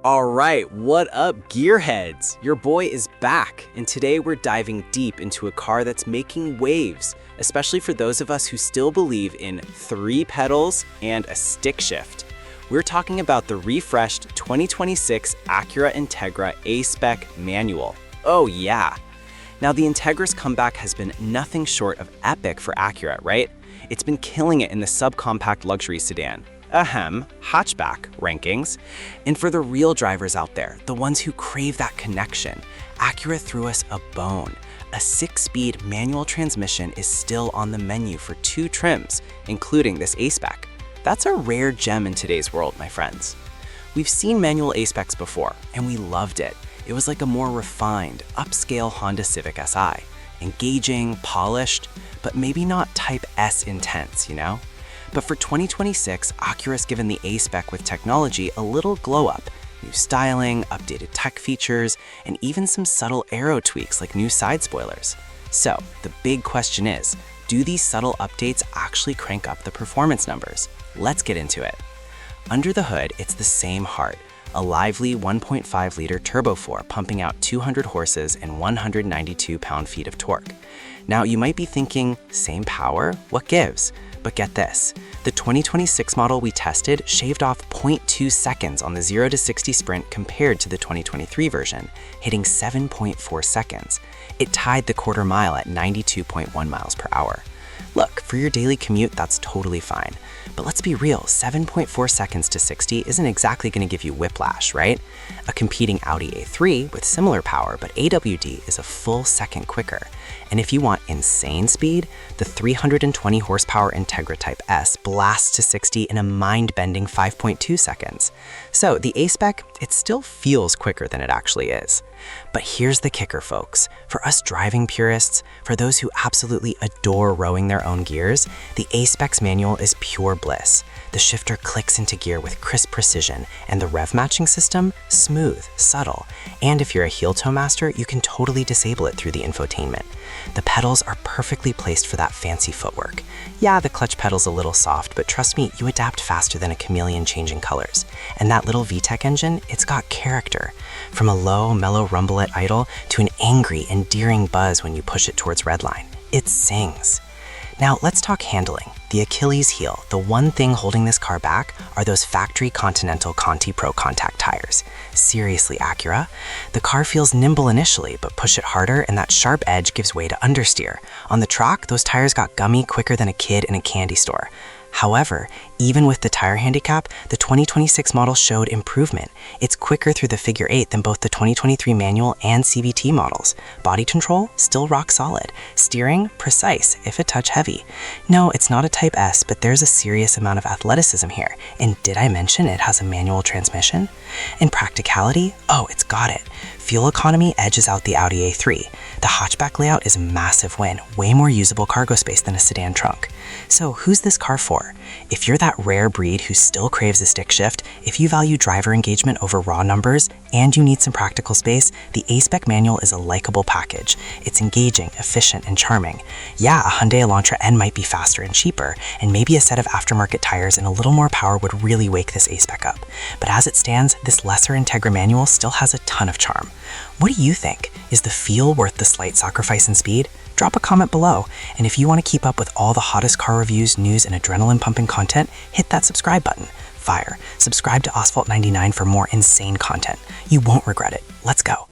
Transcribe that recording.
Alright, what up, gearheads? Your boy is back, and today we're diving deep into a car that's making waves, especially for those of us who still believe in 3 pedals and a stick shift. We're talking about the refreshed 2026 Acura Integra A-Spec Manual. Oh yeah! Now the Integra's comeback has been nothing short of epic for Acura, right? It's been killing it in the subcompact luxury sedan, hatchback rankings. And for the real drivers out there, the ones who crave that connection, Acura threw us a bone. A 6-speed manual transmission is still on the menu for 2 trims, including this A-Spec. That's a rare gem in today's world, my friends. We've seen manual A-Specs before, and we loved it. It was like a more refined, upscale Honda Civic Si. Engaging, polished, but maybe not Type S intense, you know? But for 2026, Acura's given the A-Spec with technology a little glow-up. New styling, updated tech features, and even some subtle aero tweaks like new side spoilers. So, the big question is, do these subtle updates actually crank up the performance numbers? Let's get into it. Under the hood, it's the same heart, a lively 1.5-liter turbo 4 pumping out 200 horses and 192 pound-feet of torque. Now, you might be thinking, same power? What gives? But get this, the 2026 model we tested shaved off 0.2 seconds on the 0 to 60 sprint compared to the 2023 version, hitting 7.4 seconds. It tied the quarter mile at 92.1 miles per hour. Look, for your daily commute, that's totally fine. But let's be real, 7.4 seconds to 60 isn't exactly going to give you whiplash, right? A competing Audi A3 with similar power, but AWD is a full second quicker. And if you want insane speed, the 320 horsepower Integra Type S blasts to 60 in a mind-bending 5.2 seconds. So the A-Spec, it still feels quicker than it actually is. But here's the kicker, folks. For us driving purists, for those who absolutely adore rowing their own gears, the A-Spec's manual is pure bliss. The shifter clicks into gear with crisp precision, and the rev matching system, smooth, subtle. And if you're a heel toe master, you can totally disable it through the infotainment. The pedals are perfectly placed for that fancy footwork. Yeah, the clutch pedal's a little soft, but trust me, you adapt faster than a chameleon changing colors. And that little VTEC engine, it's got character. From a low, mellow rumble at idle to an angry, endearing buzz when you push it towards redline. It sings. Now let's talk handling. The Achilles heel, the one thing holding this car back, are those factory Continental Conti Pro contact tires. Seriously, Acura? The car feels nimble initially, but push it harder and that sharp edge gives way to understeer. On the track, those tires got gummy quicker than a kid in a candy store. However, even with the tire handicap, the 2026 model showed improvement. It's quicker through the figure 8 than both the 2023 manual and CVT models. Body control, still rock solid. Steering, precise, if a touch heavy. No, it's not a Type S, but there's a serious amount of athleticism here. And did I mention it has a manual transmission? In practicality, oh, it's got it. Fuel economy edges out the Audi A3. The hatchback layout is a massive win, way more usable cargo space than a sedan trunk. So who's this car for? If you're that rare breed who still craves a stick shift, if you value driver engagement over raw numbers, and you need some practical space, the A-Spec manual is a likable package. It's engaging, efficient, and charming. Yeah, a Hyundai Elantra N might be faster and cheaper, and maybe a set of aftermarket tires and a little more power would really wake this A-Spec up. But as it stands, this lesser Integra manual still has a ton of charm. What do you think? Is the feel worth the slight sacrifice in speed? Drop a comment below, and if you want to keep up with all the hottest car reviews, news, and adrenaline-pumping content, hit that subscribe button. Fire. Subscribe to Asphalt 99 for more insane content. You won't regret it. Let's go.